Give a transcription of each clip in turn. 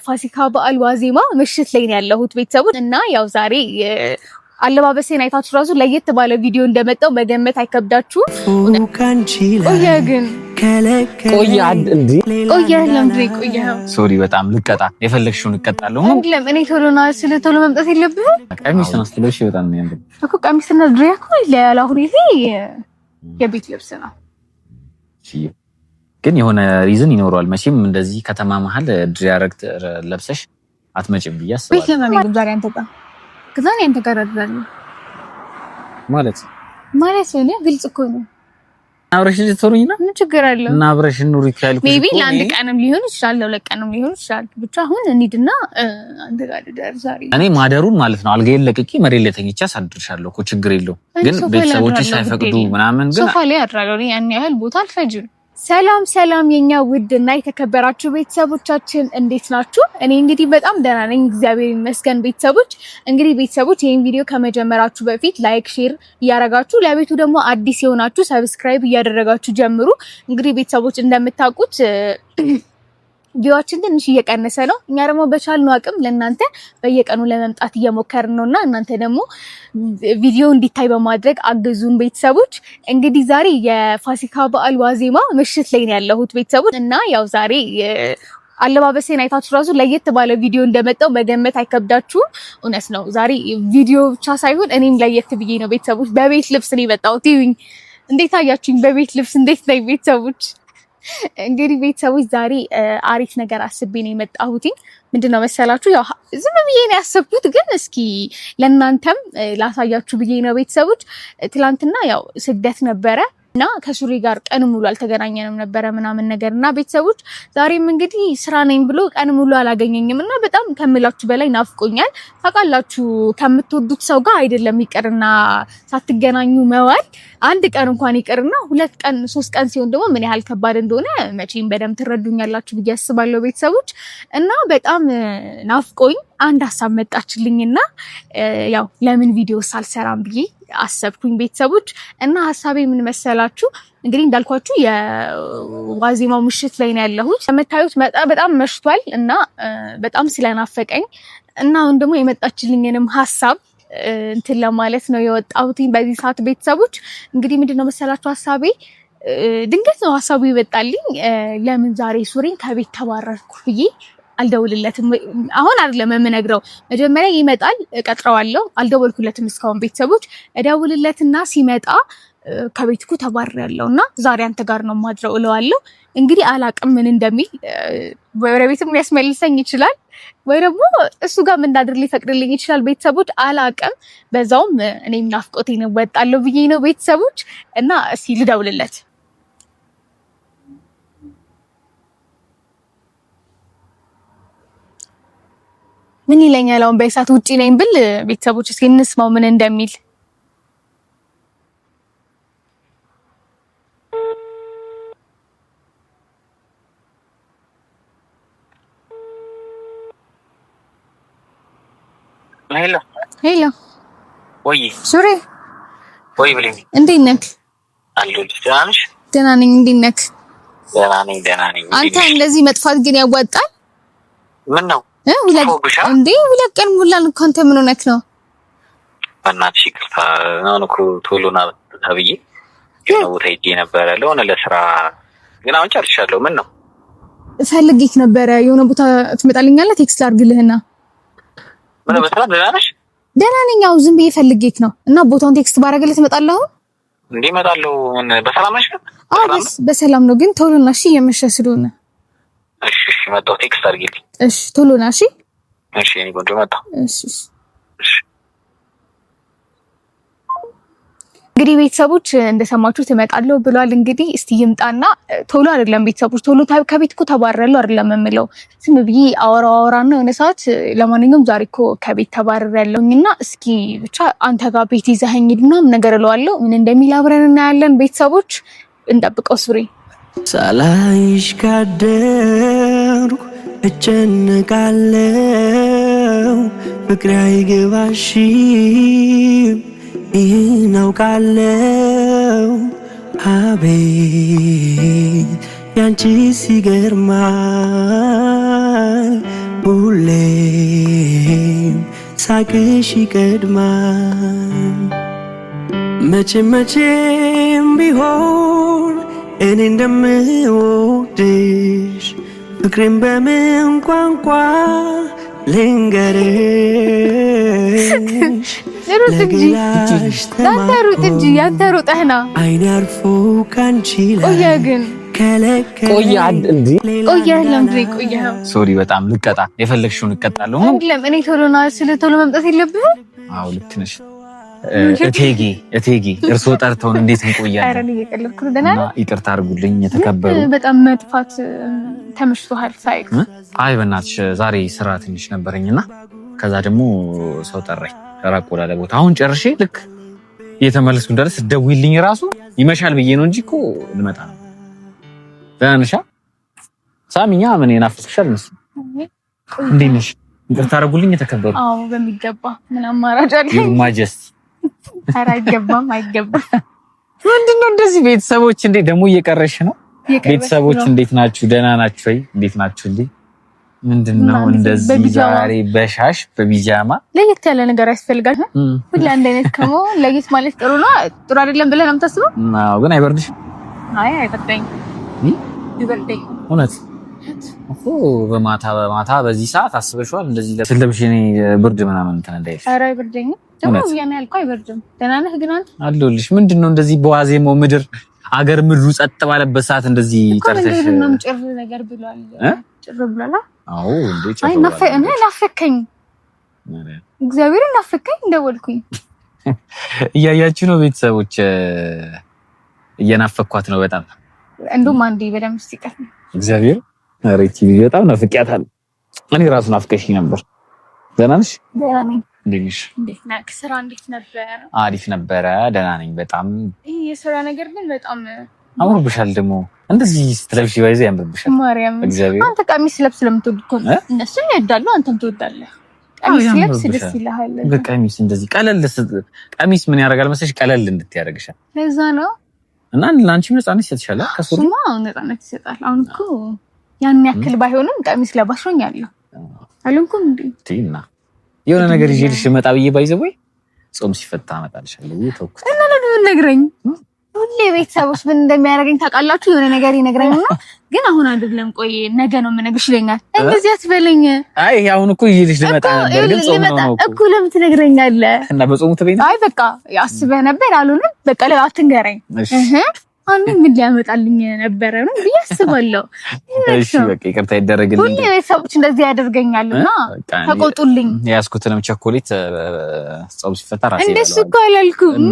ፋሲካ በዓል ዋዜማ ምሽት ላይ ነው ያለሁት ቤተሰቦች እና ያው ዛሬ አለባበሴን አይታችሁ ራሱ ለየት ባለ ቪዲዮ እንደመጣው መገመት አይከብዳችሁም። ቆየ ግን ሶሪ በጣም ልቀጣ የፈለግሽውን እቀጣለሁ። አይደለም እኔ ቶሎ መምጣት የለብህም። ቀሚስ ነው ስለሽ በጣም ነው ያለው እኮ ቀሚስና ድሪያ እኮ ይለያል። አሁን ይሄ የቤት ልብስ ነው ግን የሆነ ሪዝን ይኖረዋል መቼም እንደዚህ ከተማ መሀል ድሪያ ረግጥ ለብሰሽ አትመጭም ብዬ አስባለሁ። ቤት ለምን ዛሬ አንተ ጋር ከዛኔ አንተ ጋር አይደለም ማለት ነው ግልጽ እኮ ነው። አብረሽ ልትኖሪና ምን ችግር አለው? እና አብረሽ ኑሪ ካልኩ ሜቢ ለአንድ ቀንም ሊሆን ይችላል ለሁለት ቀንም ሊሆን ይችላል። ብቻ አሁን እንሂድና አንተ ጋር ደር ዛሬ እኔ ማደሩን ማለት ነው አልጋዬን ለቅቄ መሬት ላይ ተኝቼ አሳድርሻለሁ እኮ ችግር የለውም። ግን ቤተሰቦችሽ ሳይፈቅዱ ምናምን ግን ሶፋ ላይ አድራለሁ ያን ያህል ቦታ አልፈጅም። ሰላም የኛ ውድና የተከበራችሁ ቤተሰቦቻችን እንዴት ናችሁ? እኔ እንግዲህ በጣም ደህና ነኝ እግዚአብሔር ይመስገን። ቤተሰቦች ይሄን ቪዲዮ ከመጀመራችሁ በፊት ላይክ ሼር እያደረጋችሁ ለቤቱ ደግሞ አዲስ የሆናችሁ ሰብስክራይብ እያደረጋችሁ ጀምሩ። እንግዲህ ቤተሰቦች እንደምታውቁት ቪዲዮአችን ትንሽ እየቀነሰ ነው። እኛ ደግሞ በቻልነው አቅም ለእናንተ በየቀኑ ለመምጣት እየሞከርን ነውና እናንተ ደግሞ ቪዲዮ እንዲታይ በማድረግ አግዙን ቤተሰቦች። እንግዲህ ዛሬ የፋሲካ በዓል ዋዜማ ምሽት ላይ ነው ያለሁት ቤተሰቦች እና ያው ዛሬ አለባበሴን አይታችሁ ራሱ ለየት ባለ ቪዲዮ እንደመጣው መገመት አይከብዳችሁም። እውነት ነው ዛሬ ቪዲዮ ብቻ ሳይሆን እኔም ለየት ብዬ ነው ቤተሰቦች በቤት ልብስ ነው የመጣሁት። እንዴት አያችሁኝ? በቤት ልብስ እንዴት ነው ቤተሰቦች? እንግዲህ ቤተሰቦች ዛሬ አሪፍ ነገር አስቤ ነው የመጣሁት። ምንድነው መሰላችሁ? ያው ዝም ብዬ ነው ያሰብኩት፣ ግን እስኪ ለእናንተም ላሳያችሁ ብዬ ነው ቤተሰቦች። ትላንትና ያው ስደት ነበረ እና ከሱሪ ጋር ቀን ሙሉ አልተገናኘንም ነበረ ምናምን ነገርና ቤተሰቦች ዛሬም እንግዲህ ስራ ነኝ ብሎ ቀን ሙሉ አላገኘኝም እና በጣም ከምላችሁ በላይ ናፍቆኛል። ታውቃላችሁ ከምትወዱት ሰው ጋር አይደለም ይቀርና ሳትገናኙ መዋል አንድ ቀን እንኳን ይቀርና ሁለት ቀን ሶስት ቀን ሲሆን ደግሞ ምን ያህል ከባድ እንደሆነ መቼም በደንብ ትረዱኛላችሁ ብዬ አስባለሁ ቤተሰቦች። እና በጣም ናፍቆኝ አንድ ሀሳብ መጣችልኝና ያው ለምን ቪዲዮ ሳልሰራም ብዬ አሰብኩኝ ቤተሰቦች። እና ሀሳቤ ምን መሰላችሁ? እንግዲህ እንዳልኳችሁ የዋዜማው ምሽት ላይ ነው ያለሁት። የምታዩት በጣም መሽቷል እና በጣም ስለናፈቀኝ እና አሁን ደግሞ የመጣችልኝንም ሀሳብ እንትን ለማለት ነው የወጣሁት በዚህ ሰዓት ቤተሰቦች። እንግዲህ ምንድነው መሰላችሁ ሀሳቤ ድንገት ነው ሀሳቡ ይወጣልኝ። ለምን ዛሬ ሱሪን ከቤት ተባረርኩ ብዬ አልደውልለትም። አሁን አይደለም የምነግረው፣ መጀመሪያ ይመጣል እቀጥረዋለሁ። አልደወልኩለትም እስካሁን ቤተሰቦች። እደውልለትና ሲመጣ ከቤት እኮ ተባረርያለሁና ዛሬ አንተ ጋር ነው ማድረው እለዋለሁ። እንግዲህ አላቅም ምን እንደሚል፣ ወደ ቤትም ሊያስመልሰኝ ይችላል ወይ ደግሞ እሱ ጋር ምን እንዳድር ሊፈቅድልኝ ይችላል ቤተሰቦች አላቅም። በዛውም እኔም ናፍቆቴን እወጣለሁ ብዬ ነው ቤተሰቦች። እና እስኪ ልደውልለት ምን ይለኛል። አሁን በሰዓት ውጪ ነኝ ብል ቤተሰቦች እስኪ እንስማው ምን እንደሚል። ሄሎ ወይ ሱሪ ወይ ብለኝ እንዴት ነህ? አለሁልሽ። ደህና ነሽ? ደህና ነኝ። እንዴት ነህ? ደህና ነኝ። አንተ እንደዚህ መጥፋት ግን ያዋጣል? ምን ነው ሁለት ቀን ሙላን እኮ አንተ ምን ሆነክ ነው? በእናትሽ ይቅርታ ነው እኮ ቶሎ ና ተብዬ የሆነ ቦታ ሄጄ ነበረ ለሆነ ለስራ፣ ግን አሁን ጨርሻለሁ። ምን ነው ፈልጌክ ነበረ የሆነ ቦታ ትመጣልኛለህ? ቴክስት ላድርግልህና ምን በሰላም ደህና ነሽ? ደህና ነኝ። ያው ዝም ብዬ ፈልጌክ ነው እና ቦታውን ቴክስት ባደርግልህ ትመጣለህ? አሁን እንዴ እመጣለሁ። በሰላም ነሽ? በሰላም ነው፣ ግን ቶሎ ና እሺ፣ እየመሸ ስለሆነ። እሺ መጣሁ። ቴክስት አድርጊልኝ። እሺ ቶሎ ና እሺ። እሺ እኔ ቆንጆ መጣሁ። እሺ እንግዲህ ቤተሰቦች እንደሰማችሁት እመጣለሁ ብሏል። እንግዲህ እስቲ ይምጣና ቶሎ አይደለም ቤተሰቦች ቶሎ ከቤት እኮ ተባረረለው አይደለም የምለው፣ ዝም ብዬ አወራና የሆነ ሰዓት ለማንኛውም ዛሬ እኮ ከቤት ተባረረለውኝና እስኪ ብቻ አንተ ጋር ቤት ይዘኸኝ ሂድና ምን ነገር እለዋለሁ። ምን እንደሚል አብረን እናያለን ቤተሰቦች። እንጠብቀው ሱሪ። ሳላይሽ ካደርኩ እጨነቃለሁ፣ ፍቅሬ አይገባሽም እናውቃለሁ። አቤት ያንቺ ሲገርማል ሁሌም ሳቅሽ ይቀድማል። መቼም ቢሆን እኔ እንደምወድሽ ፍቅሬን በምን ቋንቋ ልንገርሽ? ለገላሽ ያንተ ሩጠህና አይኔ አርፎ ካንቺ ላይ ሶሪ በጣም ልቀጣ የፈለግሽውን እቀጣለሁ። እኔ ቶሎ መምጣት የለብህም። አዎ ልክ ነሽ እቴጌ እርስዎ ጠርተውን እንዴት እንቆያለን? ይቅርታ አድርጉልኝ የተከበሩ። በጣም መጥፋት ተመችቶሃል ሳይክ? አይ በእናትሽ ዛሬ ስራ ትንሽ ነበረኝና ከዛ ደግሞ ሰው ጠራኝ ራቅ ወዳለ ቦታ። አሁን ጨርሼ ልክ እየተመለስኩ እንዳለ ስትደውይልኝ ራሱ ይመሻል ብዬ ነው እንጂ እኮ ልመጣ ነው። ደህና ነሽ? ሳሚኛ ምን ይናፍቅሻል መሰለኝ። እንዴት ነሽ? ይቅርታ አድርጉልኝ የተከበሩ። አዎ በሚገባ ምን አማራጭ አለ? ማጀስት ኧረ አይገባም። ምንድነው እንደዚህ? ቤተሰቦች እንዴ ደግሞ እየቀረሽ ነው? ቤተሰቦች እንዴት ናችሁ? ደህና ናችሁ ወይ? እንዴት ናችሁ? እንዴ ምንድነው እንደዚህ ዛሬ በሻሽ በቢጃማ ለየት ያለ ነገር ያስፈልጋል። ሁሉ አንድ አይነት ከመሆን ለየት ማለት ጥሩ ነው። ጥሩ አይደለም ብለህ ነው የምታስበው? አዎ ግን አይበርድሽም? አይ አይበርደኝም። ይበርደኝ እውነት እኮ በማታ በዚህ ሰዓት አስበሽዋል? እንደዚህ ለብሽ እኔ ብርድ ምናምን እንትን እንዳይልሽ። ኧረ አይበርደኝም። ደግሞ ያን ያልኩ አይበርድም። ደህና ነህ ግን አንተ? አለሁልሽ። ምንድነው እንደዚህ በዋዜማው ምድር አገር ምድሩ ጸጥ ባለበት ሰዓት እንደዚህ ጠርተሽ ጭር ነገር ብሏል። ጭር ብሏል። አዎ እንዴ ጭር አይ ናፈከኝ። እግዚአብሔርን ናፈከኝ። እንደወልኩኝ እያያችሁ ነው ቤተሰቦች፣ እየናፈኳት ነው በጣም። እንደውም አንዴ በደምብ ሲቀር እግዚአብሔር አሬቲ በጣም ናፍቂያታለሁ። እኔ ራሱ ናፍቀሽኝ ነበር። ደህና ነሽ? ደህና ነኝ። እንዴት ነሽ? እንዴት ነህ? ስራ እንዴት ነበር? አሪፍ ነበረ። ደህና ነኝ በጣም። ይሄ የስራ ነገር ግን በጣም አምሮብሻል። ደግሞ እንደዚህ ስትለብሺ ባይዘ ያምርብሻል። ማርያም እግዚአብሔር አንተ ቀሚስ ስለብስ ስለምትወድ እኮ ነው። እነሱ ይወዳሉ፣ አንተም ትወዳለህ። ቀሚስ ስለብስ ደስ ይልሃል። በቀሚስ እንደዚህ ቀሚስ ምን ያደርጋል መሰለሽ? ቀለል እንድትያደርግሻል። ለዛ ነው እና ለአንቺም ነፃነት ይሰጥሻል። ከሱሪ ነፃነት ይሰጣል። አሁን እኮ ያን ያክል ባይሆንም ቀሚስ ለባሽ ሆኛለሁ አልንኩም እንዴ? ቲና የሆነ ነገር ይዤልሽ መጣ ብዬ ባይዘው ወይ ጾም ሲፈታ አመጣልሻለሁ። ተውኩት እና ለምን ነግረኝ? ሁሌ ቤተሰቦች ምን እንደሚያደርገኝ ታውቃላችሁ? የሆነ ነገር ይነግረኝና ግን አሁን አይደለም ቆይ ነገ ነው የምነግርሽ ይለኛል። እንደዚህ አትበለኝ። አይ አሁን እኮ ይዤልሽ ልመጣ ነበር ግን ጾም ነው እኮ ለምን ትነግረኛለህ? እና በጾሙ ትበይና አይ በቃ አስበህ ነበር አልሆነም። በቃ አትንገረኝ። አንተ ምን ሊያመጣልኝ ነበር ነው ብዬ አስባለሁ። እሺ በቃ ይቅርታ ይደረግልኝ። ሁሌ ቤተሰቦች እንደዚህ ያደርገኛልና ተቆጡልኝ። ያስኩትንም ቸኮሌት ጾም ሲፈታ ራሴ እንደሱ እኮ አላልኩም።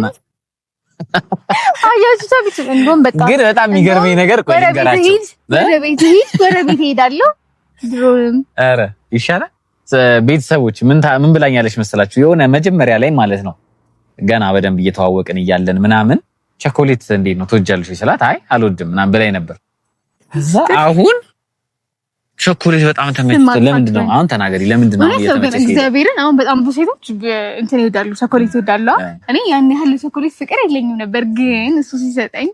አያችሁ ሰብት እንደውም በቃ ግን በጣም የሚገርመኝ ነገር ቆይ ልንገራችሁ። ወደ ቤት ሄዳለሁ። ድሮም ኧረ ይሻላል። ቤተሰቦች ምን ብላኛለች መሰላችሁ? የሆነ መጀመሪያ ላይ ማለት ነው ገና በደንብ እየተዋወቅን እያለን ምናምን ቸኮሌት እንዴት ነው ትወጃለሽ ስላት አይ አልወድም ምናምን ብላኝ ነበር። እዛ አሁን ቸኮሌት በጣም ተመችቶ ለምንድን ነው አሁን ተናገሪ፣ ለምንድን ነው እየተመቸሽ? እግዚአብሔርን አሁን በጣም ብዙ ሴቶች እንትን ይወዳሉ፣ ቸኮሌት ይወዳሉ። እኔ ያን ያህል ቸኮሌት ፍቅር የለኝም ነበር፣ ግን እሱ ሲሰጠኝ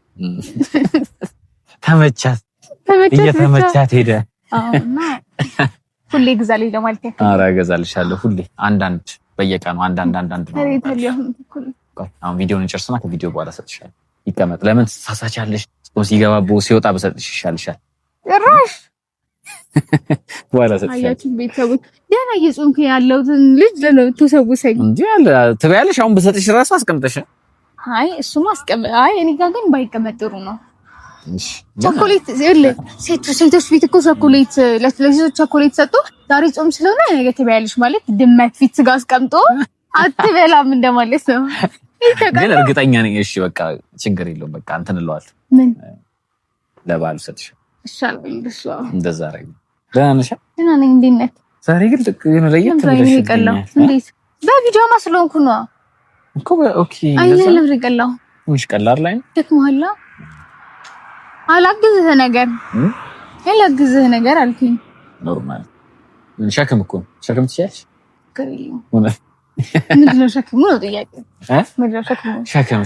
ተመቻት፣ እየተመቻት ሄደ። እና ሁሌ ግዛልኝ ለማለት ያክል። ኧረ እገዛልሻለሁ ሁሌ አንዳንድ በየቀኑ አንዳንድ ነው። አሁን ቪዲዮውን እንጨርስና ከቪዲዮ በኋላ ሰጥሻለሁ። ይቀመጥ። ለምን ትሳሳቻለሽ? ጾም ሲገባቦ ሲወጣ በሰጥሽ ይሻልሻል። ጭራሽ በኋላ ሰጥሻለሁ። አያችሁ ቤተሰቦች ደህና እየጾምኩ ያለሁትን ልጅ ለተሰውሰኝ እንዴ አለ ትበያለሽ። አሁን በሰጥሽ ራሱ አስቀምጠሽ። አይ እሱማ አስቀምጥ። አይ እኔ ጋር ግን ባይቀመጥ ጥሩ ነው። እሺ ቸኮሌት ሴቶች ቤት እኮ ቸኮሌት ለሴቶች ቸኮሌት ሰጥቶ ዛሬ ጾም ስለሆነ ነገ ትበያለሽ ማለት ድመት ፊት ስጋ አስቀምጦ አትበላም እንደማለት ነው። ግን እርግጠኛ ነኝ። እሺ በቃ ችግር የለውም። በቃ እንትን እለዋለሁ። ምን ለባሉ ሰጥሽ ይሻላል እንደሱ። እንደዛ አረግ። ደህና ነሽ? ደህና ነኝ። እንዴት ነህ? ዛሬ ግን የሆነ ለየት ብለሽ ይቀላው። እንዴት በቢጃማ ስለሆንኩ ነው እኮ። ኦኬ አይደለም ይቀላው። ትንሽ ቀላል ላይ ነው። ደክሞሃል? አላግዝህ ነገር አልኩኝ። ኖርማል ሸክም እኮ ሸክም ትችያለሽ። ምንድነው ሸክሙ ነው ጥያቄ? ምንድነው ሸክሙ?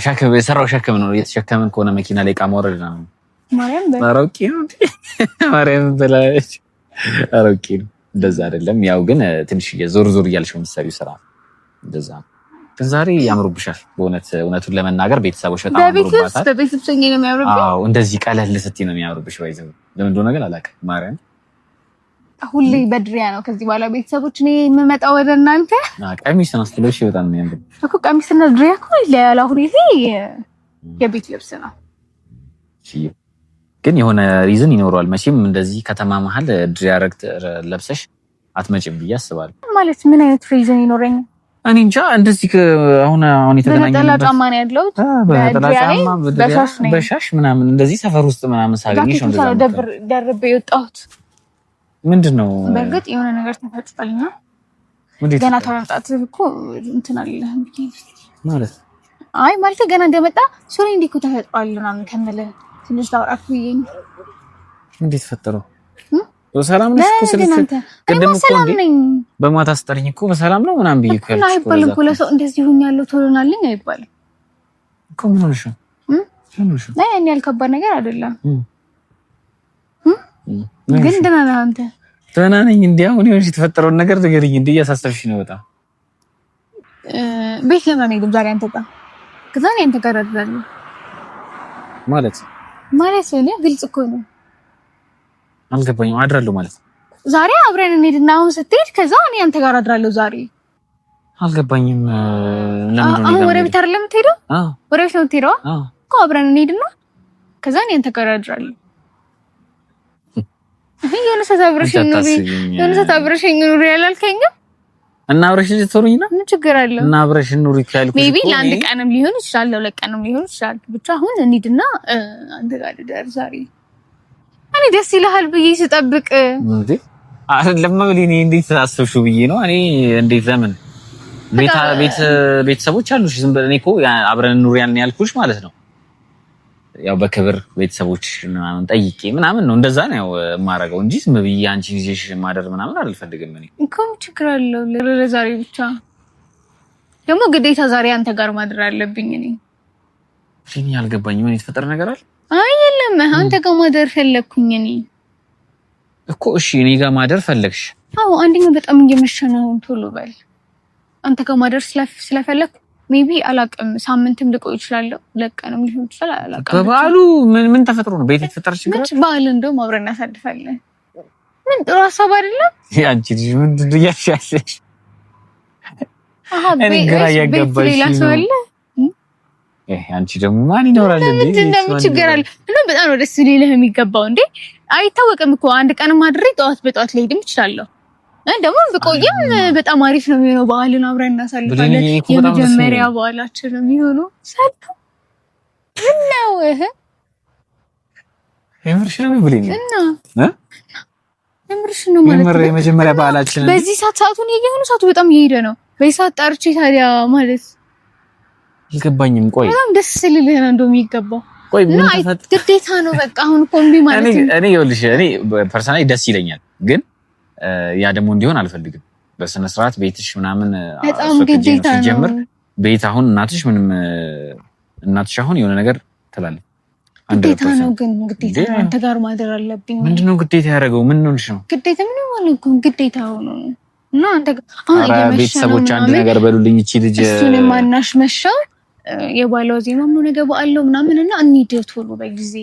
ሸክም የሰራው ሸክም ነው። የተሸከምን ከሆነ መኪና ላይ ዕቃ ማውረድ ነው። ማርያም አሮቂ ነው። ማርያም በላች አሮቂ ነው። እንደዛ አይደለም። ያው ግን ትንሽ ዞር ዞር እያልሽ የምትሰሪው ስራ እንደዛ ነው። ግን ዛሬ ያምሩብሻል በእውነት እውነቱን ለመናገር ቤተሰቦች በጣም ያምሩባታል። በቤተሰቦች ነው የሚያምሩብሽ። አዎ እንደዚህ ቀለል ስትይ ነው የሚያምሩብሽ። ባይዘው ለምን እንደሆነ ግን አላውቅም። ማርያም ሁሌ በድሪያ ነው ከዚህ በኋላ ቤተሰቦች እኔ የምመጣው ወደ እናንተ። ቀሚስ ነው ስትለብሽ በጣም ነው የሚያምሩ እኮ ቀሚስና ድሪያ እኮ ይለያል። አሁን ይሄ የቤት ልብስ ነው። ግን የሆነ ሪዝን ይኖረዋል መቼም። እንደዚህ ከተማ መሀል ድሪያ ረግጥ ለብሰሽ አትመጭም ብዬ አስባለሁ። ማለት ምን አይነት ሪዝን ይኖረኛል? እኔ እንጃ። እንደዚህ አሁን የተገናኘንበት በነጠላ ጫማ ነው ያለሁት። በነጠላ ጫማ በሻሽ ምናምን እንደዚህ ሰፈር ውስጥ ምናምን ሳገኝሽ ነው እንደዛ ደርቤ የወጣሁት። ምንድነው? በእርግጥ የሆነ ነገር ተፈጥሯልና ገና ተወጣጣት እኮ እንትን አለ ማለት አይ ማለት ገና እንደመጣ ሱሪ እንዲህ እኮ ተፈጥሯል ምናምን ከመለ ትንሽ ታውቃት ብዬኝ። እንዴት ፈጠረው? በሰላም ነሽ እኮ ስለዚህ ቀደም እኮ እንዴ በማታ አስጠርኝ እኮ በሰላም ነው ምናምን ብዬሽ እኮ ያልኩሽ እኮ ለዛ እኮ ለሰው እንደዚህ ሆኛለሁ ቶሎናልኝ አይባልም እኮ። ምን ሆነሽ ነው? አይ እኔ ያልከባድ ነገር አይደለም። ግን ደህና ነህ አንተ? ደህና ነኝ። እንዲያው እኔ ወንሽ የተፈጠረውን ነገር ንገሪኝ። እንዴ እያሳሰብሽ ነው በጣም። ቤት ለምን አንሄድም ዛሬ አንተ ጋር? ከዛ እኔ አንተ ጋር አድራለሁ ማለት እኔ ግልጽ እኮ ነው። አልገባኝም። አድራለሁ ማለት ዛሬ አብረን እንሄድና አሁን ስትሄድ ከዛ እኔ አንተ ጋር አድራለሁ ዛሬ። አልገባኝም። ለምን ነው ወደ ቤት አይደለም የምትሄደው? ወደ ቤት ነው የምትሄደው እኮ። አብረን እንሄድና ከዛ እኔ አንተ ጋር አድራለሁ። የሆነ ሰዓት አብረሽኝ ኑሪ ያላልከኝም እና አብረሽኝ ልትኖሪኝ ነው? ምን ችግር አለው? እና አብረሽኝ ኑሪ ካልኩሽ ሜቢ ለአንድ ቀንም ሊሆን ይችላል፣ ለሁለት ቀንም ሊሆን ይችላል። ብቻ አሁን እንሂድና አንተ ጋር ልደር ዛሬ። እኔ ደስ ይልሃል ብዬ ስጠብቅ እንዴ አይደለም እኔ እንዴት አሰብሽው ብዬ ነው። እኔ እንዴት ለምን ቤተሰቦች አሉሽ? ዝም ብለህ እኔ እኮ አብረን ኑሪ ያልኩሽ ማለት ነው። ያው በክብር ቤተሰቦች ምናምን ጠይቄ ምናምን ነው እንደዛ ነው ያው የማደርገው እንጂ ዝም ብዬ አንቺ ጊዜሽ ማደር ምናምን አልፈልግም። እኔ እኮ ችግር አለው ለዛሬ ብቻ ደግሞ ግዴታ ዛሬ አንተ ጋር ማደር አለብኝ። እኔ ያልገባኝ ምን የተፈጠረ ነገር አለ? አይ የለም አንተ ጋር ማደር ፈለኩኝ እኔ እኮ። እሺ እኔ ጋር ማደር ፈለግሽ? አዎ አንደኛው በጣም እየመሸ ነው፣ ቶሎ በል። አንተ ጋር ማደር ስለፈለኩ ሜቢ አላውቅም፣ ሳምንትም ልቆይ ይችላል፣ ሁለት ቀንም ሊሆን ይችላል፣ አላውቅም። በበዓሉ ምን ተፈጥሮ ነው? ቤት የተፈጠረ ችግር ነው? በዓል እንደውም አብረን እናሳልፋለን። ምን ጥሩ ሀሳብ አይደለም? ያንቺ ልጅ ምንድን ነው ያሻሸሽ? እኔ ግራ ያጋባሽ ነው። አንቺ ደግሞ ማን ይኖራል እንዴ? ምን ችግር አለ? እንደውም በጣም ነው ደስ ሊልህ የሚገባው። እንዴ አይታወቅም እኮ አንድ ቀንም አድሬ በጠዋት ልሄድም እችላለሁ። ደግሞ ብቆይም በጣም አሪፍ ነው የሚሆነው። በዓልን አብረን እናሳልፋለን። የመጀመሪያ በዓላችን ነው የሚሆነው። ሰላም ነው የምርሽ ነው ብለኝ እና የምርሽ ነው ማለት ነው። የመጀመሪያ በዓላችን በዚህ ሰዓቱን እየሆነ ሰዓቱ በጣም እየሄደ ነው። በዚህ ሰዓት ጠርቼ ታዲያ ማለት አልገባኝም። ቆይ በጣም ደስ ሲልልህ ነው እንደው የሚገባው። ቆይ ምን ግዴታ ነው በቃ አሁን ኮምቢ ማለት ነው። እኔ ይኸውልሽ እኔ ፐርሰናሊ ደስ ይለኛል ግን ያ ደግሞ እንዲሆን አልፈልግም። በስነ ስርዓት ቤትሽ ምናምን በጣም ግዴታ ነው። ቤት አሁን እናትሽ አሁን የሆነ ነገር ትላለች። ግዴታ ነው ግን ግዴታ ነው። አንተ ጋር ማደር አለብኝ። ምንድነው ግዴታ ያደረገው? ምን ሆነሽ ነው? ግዴታ ምን ማለት ነው? ግዴታ ሆኖ እና አንተ አሁን ቤተሰቦች አንድ ነገር በሉልኝ። እቺ ልጅ እሱን ማናሽ መሻው የባለው ዜማም ነው ነገ በዓለው ምናምን እና እንሂድ ቶሎ በጊዜ።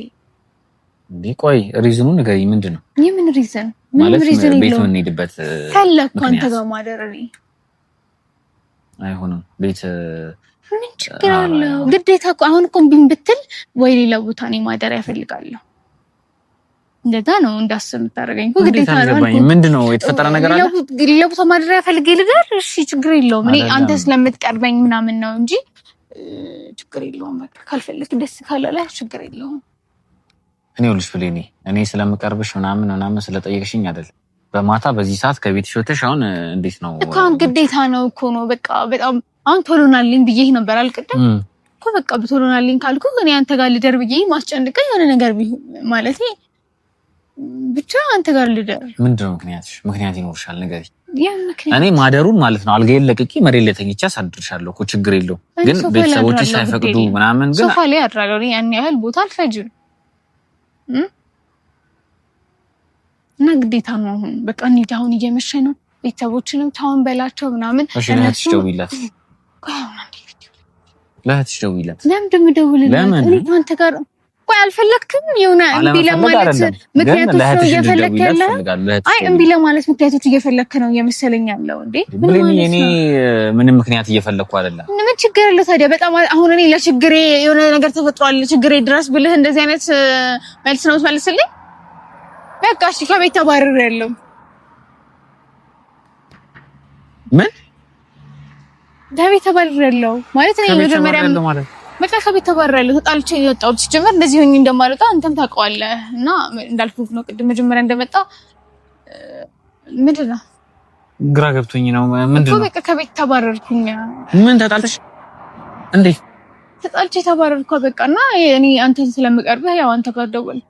እንዴ ቆይ ሪዝኑ ንገሪኝ። ምንድነው? የምን ሪዝን? ማለት ቤት ምን ሄድበት ፈለኩ አንተ ጋር ማደር አይሆንም። ቤት ምን ችግር አለው? ግዴታ እኮ አሁን እኮ ቢን ብትል ወይ ሌላ ቦታ ነው ማደር ያፈልጋለሁ። እንደዛ ነው እንዳስብ የምታደርገኝ እኮ ግዴታ ነው። ምንድነው የተፈጠረ ነገር አለ? ሌላ ቦታ ማደር ያፈልገኝ ልገር። እሺ ችግር የለውም። እኔ አንተ ስለምትቀርበኝ ምናምን ነው እንጂ ችግር የለውም። በቃ ካልፈልክ ደስ ካላለ ችግር የለውም። እኔ ሁሉስ ፍሌኒ እኔ ስለምቀርብሽ ምናምን ስለጠየቅሽኝ አይደል? በማታ በዚህ ሰዓት ከቤትሽ ወጥተሽ አሁን እንዴት ነው እኮ አሁን ግዴታ ነው እኮ ነው። በቃ በጣም አሁን ቶሎናልኝ ብዬሽ ነበር አልቀደም እኮ በቃ በቶሎናልኝ ካልኩ እኔ አንተ ጋር ልደር ብዬ ማስጨንቀኝ የሆነ ነገር ማለት ብቻ አንተ ጋር ልደር። ምንድነው ምክንያትሽ? ምክንያት ይኖርሻል ንገሪኝ። እኔ ማደሩን ማለት ነው አልጋዬን ለቅቄ መሬት ላይ ተኝቼ አሳድርሻለሁ እኮ ችግር የለውም። ግን ቤተሰቦችሽ ሳይፈቅዱ ምናምን ግን ሶፋ ላይ አድራለሁ። ያን ያህል ቦታ አልፈጅም እና ግዴታ ነው አሁን በቃ እንሂድ። አሁን እየመሸ ነው። ቤተሰቦችንም ታውን በላቸው ምናምን ለእህትሽ ደውይላት። ለእህትሽ ደውይላት። ለምን እንደምደውልላት እኔ አንተ ጋር ቆይ አልፈለክም? የሆነ እምቢ ለማለት ምክንያቱም ነው እየፈለክ ያለው። አይ እምቢ ለማለት ምክንያቶች እየፈለክ ነው እየመሰለኝ ያለው እንዴ? እኔ ምንም ምክንያት እየፈለኩ አይደለም። ምን ችግር አለው ታዲያ? በጣም አሁን እኔ ለችግሬ የሆነ ነገር ተፈጥሯል ችግሬ ድረስ ብልህ እንደዚህ አይነት መልስ ነው መልስልኝ። በቃ እሺ ከቤት ተባረሬያለሁ። ምን ከቤት ተባረሬያለሁ ማለት እኔ መጀመሪያ በቃ ከቤት ተባረሬያለሁ። ተጣልቼ የወጣሁት ሲጀመር እንደዚህ ሆኜ እንደማልወጣ አንተም ታውቀዋለህ። እና እንዳልኩህ ነው ቅድም መጀመሪያ እንደመጣ ምንድን ነው ግራ ገብቶኝ ነው። ምንድን ነው በቃ ከቤት ተባረርኩኝ። ምን ተጣልተሽ እንዴ? ተጣልቼ ተባረርኩ በቃ። እና እኔ አንተን ስለምቀርብህ ያው አንተ ጋር ደወልኩ።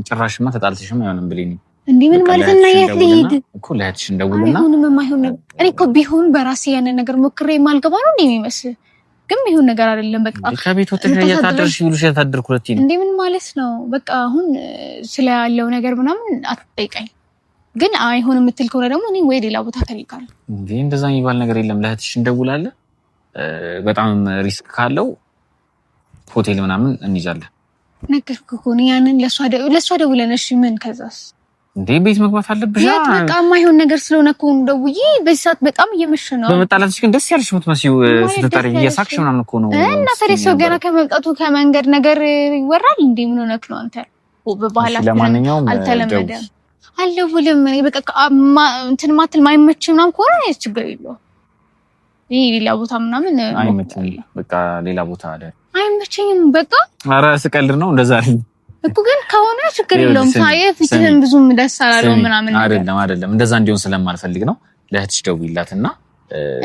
ጭራሽማ ተጣልተሽም አይሆንም ብለኝ እንዴ? ምን ማለት ነው? የት ልሂድ እኮ ለእህትሽ እንደውልና አይሆንም የማይሆን ነገር እኔ እኮ ቢሆን በራሴ ያንን ነገር ሞክሬ የማልገባ ነው እንዴ የሚመስል ግን ይሁን ነገር አይደለም። በቃ ከቤት ወጥተሽ እያታደርሽ ይሉሽ ያታደርኩ ለቲ ነው እንዴ? ምን ማለት ነው? በቃ አሁን ስለ ያለው ነገር ምናምን አትጠይቀኝ። ግን አይሆንም የምትል ከሆነ ደግሞ እኔ ወይ ሌላ ቦታ ተልካለሁ። እንዴ እንደዛ የሚባል ነገር የለም። ለእህትሽ እንደውላለን። በጣም ሪስክ ካለው ሆቴል ምናምን እንይዛለን። ነገርኩህ እኮ ነው ያንን ለሷ ደውለን እሺ ምን ከዛስ እንዴ ቤት መግባት አለብሽ። በቃ የማይሆን ነገር ስለሆነ እኮ ነው ደውዬ በዚህ ሰዓት በጣም እየመሸ ነው። በመጣላትሽ ግን ደስ ያለሽ የምትመስዪው ስትጠሪ እየሳቅሽ ምናምን እኮ ነው። እና ታዲያ ሰው ገና ከመምጣቱ ከመንገድ ነገር ይወራል እንዴ? ምን ሆነክ ነው አንተ? በባህላችን ለማንኛውም አልተለመደም። አልደውልም እኔ በቃ እንትን ማትል ማይመች ምናምን ከሆነ ችግር የለውም። ይሄ ሌላ ቦታ ምናምን አይመችም። በቃ ሌላ ቦታ አይደል? አይመቸኝም በቃ። ኧረ ስቀልድ ነው እንደዛ አይደል እኮ ግን ከሆነ ችግር የለውም። ሳይህ ፊትህን ብዙም ደስ አላለው ምናምን ነገር አይደለም እንደዛ እንዲሆን ስለማልፈልግ ነው። ለእህትሽ ደውይላትና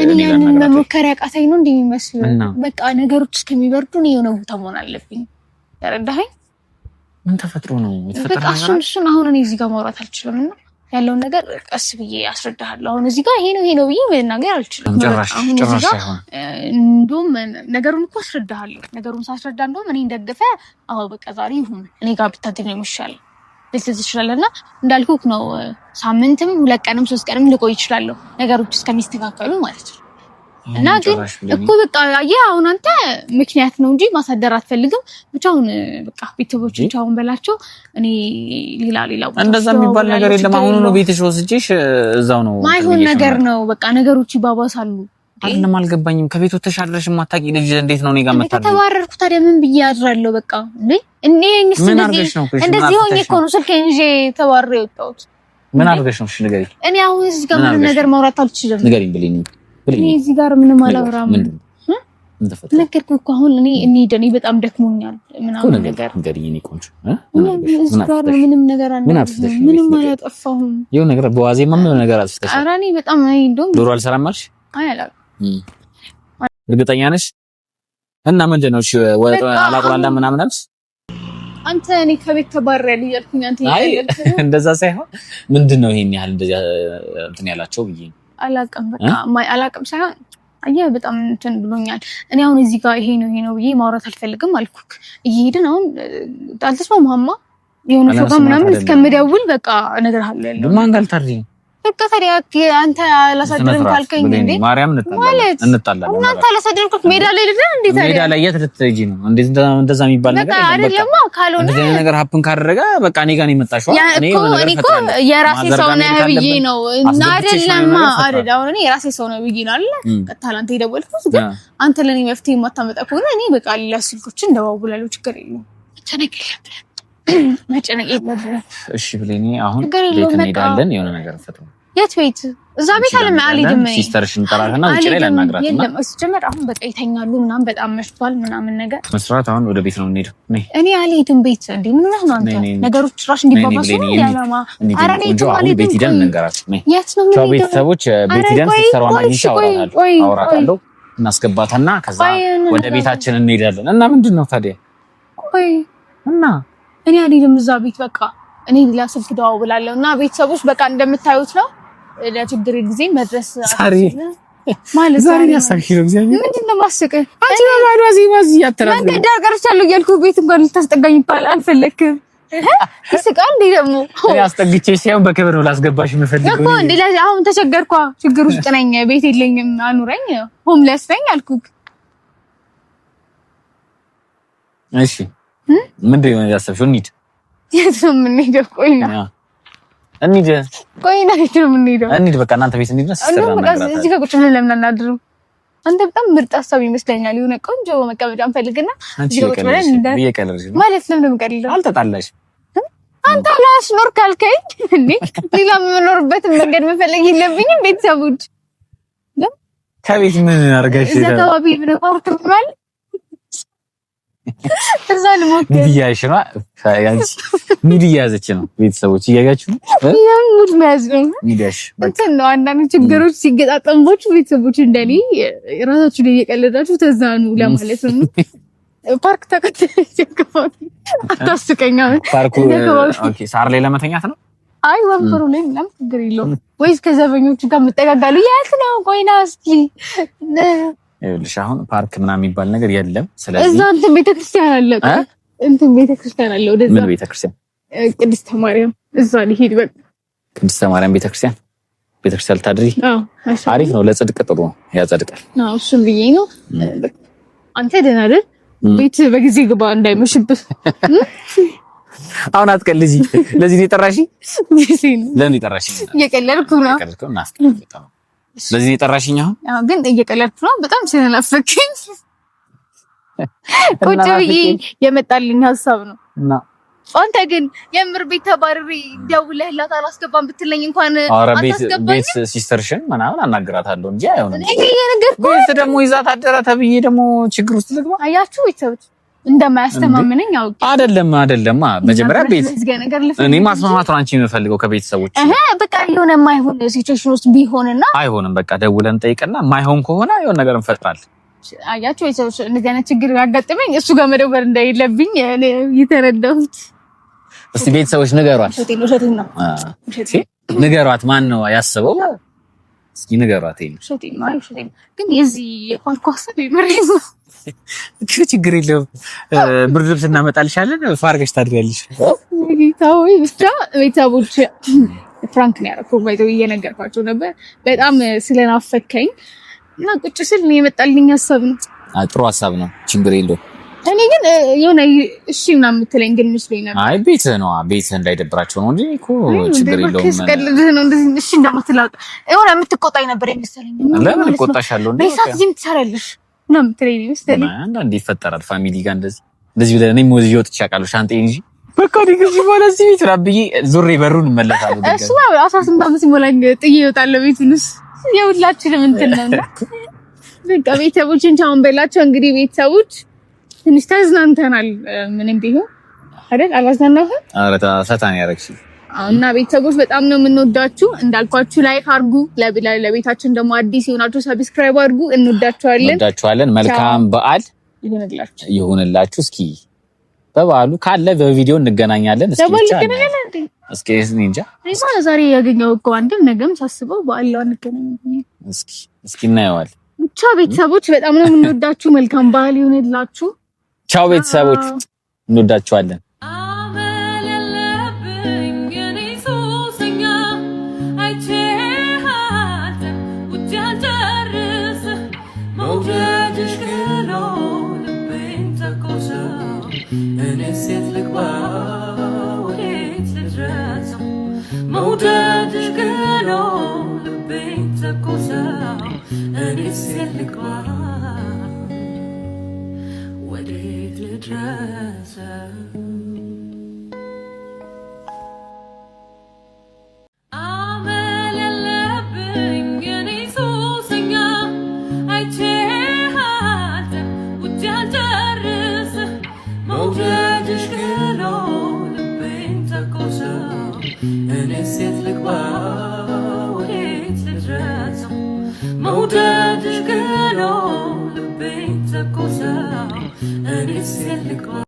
እኔ ያንን መሞከር ያቃተኝ ነው እንደሚመስለው። በቃ ነገሮች እስከሚበርዱ ነው የሆነ ቦታ መሆን አለብኝ። ተረዳኸኝ? ምን ተፈጥሮ ነው የተፈጠረው? በቃ እሱን አሁን እኔ እዚህ ጋር ማውራት አልችልም እና ያለውን ነገር ቀስ ብዬ አስረዳሃለሁ። አሁን እዚህ ጋር ይሄ ነው ብዬ መናገር አልችልም። አሁን እዚህ ጋር እንደውም ነገሩን እኮ አስረዳሃለሁ። ነገሩን ሳስረዳ እንደውም እኔ እንደገፈ በቃ ዛሬ ይሁን እኔ ጋር ብታድር ነው የሚሻለው ልትል ትችላለና እንዳልኩህ ነው። ሳምንትም 2 ቀንም 3 ቀንም ልቆይ እችላለሁ ነገሮች እስከሚስተካከሉ ማለት ነው። እና ግን እኮ በቃ አሁን አንተ ምክንያት ነው እንጂ ማሳደር አትፈልግም። ብቻውን በቃ ቤተሰቦችን ቻውን በላቸው። እኔ ሌላ እንደዛ የሚባል ነገር የለም። አሁን ነው ቤትሽ ወስጄሽ እዛው ነው ማይሆን ነገር ነው። በቃ ነገሮች ይባባሳሉ። አይደለም አልገባኝም። ከቤት ወጥተሽ አድረሽ የማታውቂ ልጅ እንዴት ነው እኔ ጋር መጣሽ? ተባረርኩ ታዲያ ምን ብዬ አድራለሁ? በቃ እኔ ምን አድርገሽ ነው? እንደዚህ ሆኜ እኮ ነው ስልኬን ይዤ ተባረረ የወጣሁት። ምን አድርገሽ ነው? እሺ ንገሪኝ። እኔ አሁን እዚህ ጋር ምንም ነገር ማውራት አልችልም። ንገሪኝ ብለኝ እኔ እዚህ ጋር ምንም አላወራም። ነገርኩህ እኮ አሁን እኔ በጣም ደክሞኛል ምናምን ነገር ንገሪኝ። እኔ ቆንጆ እዚህ ጋር ምንም ነገር አልነበረም። ምንም አላጠፋሁም። የሆነ ነገር በዋዜማ ምን ነገር አጥፍተሻል? ኧረ እኔ በጣም እንደውም ዶሮ አልሰራም አልሽ? አይ አላውቅም። እርግጠኛ ነሽ? እና ምንድን ነው? እሺ አላቁላላ ምናምን አልሽ አንተ። እኔ ከቤት ተባረሬያለሁ እያልኩኝ አንተ እንደዛ ሳይሆን ምንድን ነው ይሄን ያህል እንደዛ እንትን ያላቸው ብዬ አላውቅም። በቃ አላውቅም ሳይሆን አየህ በጣም እንትን ብሎኛል። እኔ አሁን እዚህ ጋር ይሄ ነው ብዬ ማውራት አልፈልግም አልኩክ። እየሄድን አሁን አልተስማማህማ የሆነ ሰው ጋር ምናምን እስከምደውል በቃ እነግርሃለሁ ያለው ማን ጋር ታርጂ በቃ ታዲያ አንተ አላሳድርም ካልከኝ እንዴ ማርያም እንጣላለን። እናንተ አላሳድርኩት ሜዳ ላይ ልደን እንዴ ታዲያ ሜዳ ላይ የት ልትሄጂ ነው? እንደዛ የሚባል ነገር አይደለም። ካልሆነ እንደዚህ ነገር ሀፕን ካደረገ በቃ እኔ ጋር ነው የመጣሽው። እኔ እኮ የራሴ ሰው ነህ ብዬ ነው አይደለም። አሁን እኔ የራሴ ሰው ነው ብዬ ነው አይደል? ቀጥታ አንተ የደወልኩት ግን አንተ ለኔ መፍትሄ የማታመጣ ከሆነ እኔ በቃ ሌላ ስልኮችን እንደዋውላለሁ። ችግር የለውም። መጨነቅ የለብህም። እሺ ብለኝ አሁን ቤት እንሄዳለን። የሆነ ነገር ፈጥሮ የት ቤት? እዛ ቤት አልሄድም። ሲስተርሽን ጠራትና ውጪ ላይ ላናግራትና የለም እስጀመር አሁን በቃ ይተኛሉ ምናምን በጣም መሽቷል ምናምን ነገር መስራት። አሁን ወደ ቤት ነው የምንሄደው። እኔ አልሄድም። ቤት እንዴ ምን ነው አንተ? ነገሮች ራሽ እንዲባባሱ ነው ያለማ። ኧረ አሁን ቤት ሂደን እንንገራት። የት ነው ምን ቤተሰቦች ቤት ሂደን ሲስተሯን አግኝቼ አወራታለሁ። እናስገባታና ከዛ ወደ ቤታችን እንሄዳለን። እና ምንድን ነው ታዲያ? ቆይ እና እኔ አልሄድም እዛ ቤት በቃ እኔ ሌላ ስልክ ደዋውላለሁ እና ቤተሰቦች በቃ እንደምታዩት ነው ለችግር ጊዜ መድረስ ማለት ዛሬ ያሳክሽ ነው። እግዚአብሔር ምንድን ነው ማስቀኝ? አንቺ በማዷ ዚማዚ ያተራዘ መንገድ ዳር ቀርቻለሁ እያልኩ ቤት እንኳን ልታስጠጋኝ ይባል አልፈለክም ይስቃል እንዴ ደግሞ ያስጠግቼ ሲያው በክብር ነው ላስገባሽ የምፈልገው እኮ እንዴ አሁን ተቸገርኳ ችግር ውስጥ ነኝ ቤት የለኝም አኑረኝ ሆምለስ ነኝ አልኩክ እሺ ምንድነው ያሰብሽው እንሂድ የት ነው የምንሄደው ቆይና የት ነው የምንሄደው እንሂድ በቃ እናንተ ቤት እንሂድና ሲስተር እዚህ ጋር ቁጭ ብለን ለምን አናድርም አንተ በጣም ምርጥ ሀሳብ ይመስለኛል የሆነ ቆንጆ መቀመጫ እንፈልግና እዚህ ጋር ቁጭ ብለን ማለት ለምን እንደምቀልለው አልተጣላሽ አንተ ላሽ ኖር ካልከኝ እንዴ ሌላ የምኖርበት መንገድ መፈለግ የለብኝም ቤተሰቦች ከቤት ምን አርጋሽ እዛ አካባቢ ምን ቋርጥ ማለት እዛ ልሞት ሚዲያሽ ነው ያንቺ ሚዲያ ያዘች ነው ቤተሰቦች እያያችሁ ያን ሙድ መያዝ ነው ሚዲያሽ እንትን ነው አንዳንድ ችግሮች ሲገጣጠምባችሁ ቤተሰቦች እንደኔ ራሳችሁ ላይ እየቀለዳችሁ ተዛኑ ለማለት ነው ፓርክ ተከተለች ከፋው አታስቀኛ ፓርኩ ኦኬ ሳር ላይ ለመተኛት ነው አይ ወንበሩ ላይ ምንም ችግር የለውም ወይስ ከዘበኞቹ ጋር መጠጋጋሉ ያት ነው ቆይና እስኪ ይኸውልሽ አሁን ፓርክ ምናምን የሚባል ነገር የለም ስለዚህ እዛ እንትን ቤተክርስቲያን አለ እንትን ቤተክርስቲያን አለ ወደዛ ምን ቤተክርስቲያን ቅድስት ማርያም እዛ ሊሄድ በቃ ቅድስት ማርያም ቤተክርስቲያን ታድሪ አሪፍ ነው ለጽድቅ ጥሩ ነው ያጸድቃል እሱም ብዬ ነው አንተ ደህና አይደል ቤት በጊዜ ግባ እንዳይመሽብህ አሁን አትቀልጂ ለዚህ ነው የጠራሽ ለምን የጠራሽ እየቀለድኩ ነው ለዚህ ነው የጠራሽኝ አሁን ግን እየቀለድኩ ነው በጣም ስለናፈቀኝ ቁጭ ብዬ የመጣልኝ ሀሳብ ነው እና አንተ ግን የምር ቤት ተባረሪ ደውለህላት አላስገባም ብትለኝ እንኳን ቤት ሲስተርሽን ምናምን አናግራታለሁ እንጂ አይሆንም ቤት ደግሞ ይዛት አደረ ተብዬ ደግሞ ችግር ውስጥ ልግባ አያችሁ ቤተሰቦች እንደማያስተማምነኝ አውቄ አይደለም መጀመሪያ ቤት እኔ ማስማማት ነው አንቺ የምፈልገው ከቤተሰቦች በቃ የሆነ የማይሆን ሲቹዌሽን ውስጥ ቢሆንና አይሆንም በቃ ደውለን ጠይቀና የማይሆን ከሆነ የሆነ ነገር እንፈጥራለን አያችሁ ቤተሰቦች እንደዚህ አይነት ችግር ያጋጥመኝ እሱ ጋር መደወል እንዳይለብኝ እኔ የተረዳሁት እስቲ ቤተሰቦች ንገሯት ንገሯት ማን ነው ያስበው እስኪ ንገሯት ግን የዚህ የፓርኩ ሀሳብ ይመረዝ ችግር የለውም ብርድ ልብስ እናመጣልሻለን ፋርገሽ ታድሪያለሽ ታው ብቻ ቤተሰቦች ፍራንክ ነው ያደረኩት ባይዘው እየነገርኳቸው ነበር በጣም ስለናፈከኝ እና ቁጭ ስል ነው የመጣልኝ ሀሳብ ነው ጥሩ ሀሳብ ነው ችግር የለውም እኔ ግን የሆነ እሺ ምናምን የምትለኝ ግን መስሎኝ ነበር አይ ቤት እንዳይደብራቸው ነው እንጂ እኮ ችግር የለውም እስከልልህ ነው እንደዚህ እሺ እንደማትላውጥ የሆነ የምትቆጣኝ ነበር የሚመስለኝ ለምን እቆጣሻለሁ እንዴ በሳት ዝም ትሰራለሽ ምናምን የምትለኝ የሚመስለኝ አንዳንዴ ይፈጠራል ፋሚሊ ጋር እንደዚህ ብለህ እኔም ወዲህ ወጥቼ አውቃለሁ ሻንጤን እንጂ በቃ ዲግሪ ማለት እዚህ ቤት ራብዬ ዙሬ በሩን እመለሳለሁ እሱ 18 ዓመት ሲሞላኝ ጥዬ እወጣለሁ ቤቱንስ የሁላችንም እንትን ነውና በቃ ቤተሰቦችን ቻውን በላቸው እንግዲህ ቤተሰቦች ትንሽ ተዝናንተናል ምንም ቢሆን አይደል አላዝናናህም አረታ ፈታን ያረክሽ እና ቤተሰቦች በጣም ነው የምንወዳችሁ እንዳልኳችሁ ላይክ አድርጉ ለቤታችን ደግሞ አዲስ ይሆናችሁ ሰብስክራይብ አድርጉ እንወዳችኋለን መልካም በዓል ይሁንላችሁ እስኪ በበዓሉ ካለ በቪዲዮ እንገናኛለን እስኪ እንጃ ዛሬ ያገኘው እኮ አንድም ነገም ሳስበው በዓል ላይ እንገናኛለን እስኪ እናየዋለን ብቻ ቤተሰቦች በጣም ነው የምንወዳችሁ መልካም በዓል ይሁንላችሁ ቻው ቤተሰቦች እንወዳችኋለን መውደድሽ ገና ልቤን ተኮሰው እኔስ ልግባ ወዴት ልድረሰው አመል ያለብኝ እኔ ሱሰኛ አይቼሃት ውጭ አልጨርስ መውደድሽ ገና ልቤን ተኮሰው እኔስ ልግባ ወዴት ልድረሰው መውደድሽ ገና ልቤን ተኮሰው እኔስ ልግባ